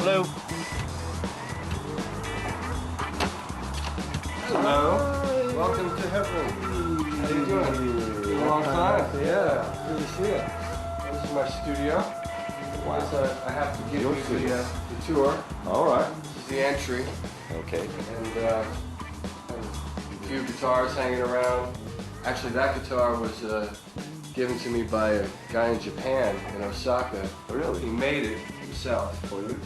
Hello. Hello. Welcome to heaven. How you doing? A long time. Yeah. Good to see you. This is my studio. Wow. So I have to give you the tour. All right. This is the entry. Okay. And a few guitars hanging around. Actually, that guitar was given to me by a guy in Japan, in Osaka. Really? He made it himself. For you?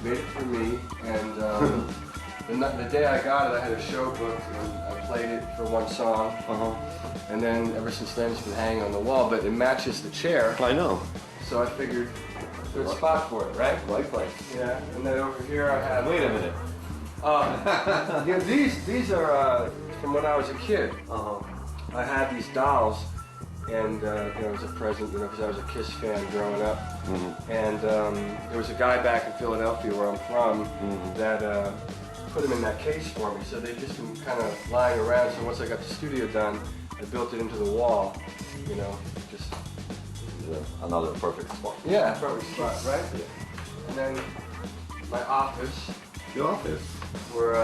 Made it for me, and the day I got it, I had a show booked, and I played it for one song. And then ever since then, it's been hanging on the wall, but it matches the chair. I know. So I figured, good spot for it, right? Right place. Yeah. And then over here I have. Wait a minute. Yeah, these are from when I was a kid. I had these dolls, and you know, it was a present, you know, because I was a Kiss fan growing up. And there was a guy back in Philadelphia, where I'm from, that put them in that case for me. So they've just been kind of lying around. So once I got the studio done, I built it into the wall. You know, just Another perfect spot. yeah, perfect spot, right? Yeah. And then my office, Your office. where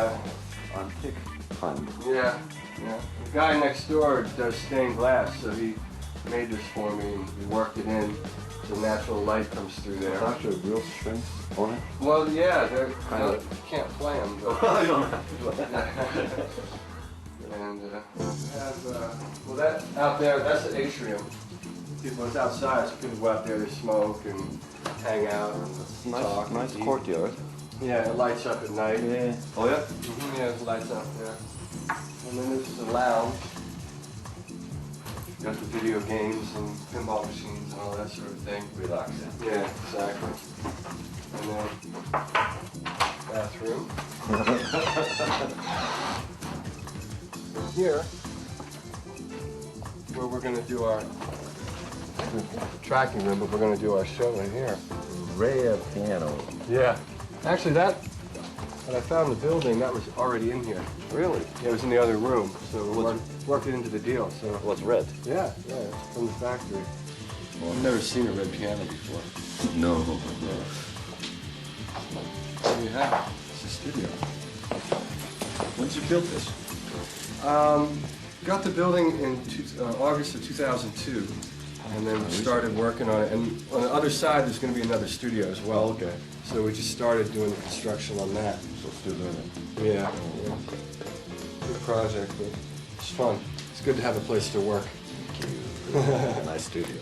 Antique kind. yeah. The guy next door does stained glass, so he made this for me and we worked it in. The natural light comes through there. There's actually real strings on it. Well, yeah, they're Kind of. you can't play them, but I don't have and we have well, that out there, that's the atrium. People, it's outside, so people go out there to smoke and hang out and talk. Nice and eat. courtyard. Yeah, it lights up at night. Yeah. Oh yeah? Yeah, it lights up there. And then this is the lounge. Got the video games and pinball machines and all that sort of thing. Relaxing. Yeah, exactly. And then bathroom. And here, where we're going to do our tracking room, but we're going to do our show in here. Rare piano. Yeah. Actually, when I found the building, that was already in here. Really? Yeah, it was in the other room, so we worked it into the deal. So What's red? yeah, it's from the factory. I've never seen a red piano before. No. There you have it. It's a studio. When did you build this? Got the building in August of 2002, and then started working on it. And on the other side, there's going to be another studio as well. Okay. So we just started doing the construction on that. So still doing it. Yeah. Good project, but it's fun. It's good to have a place to work. Nice studio.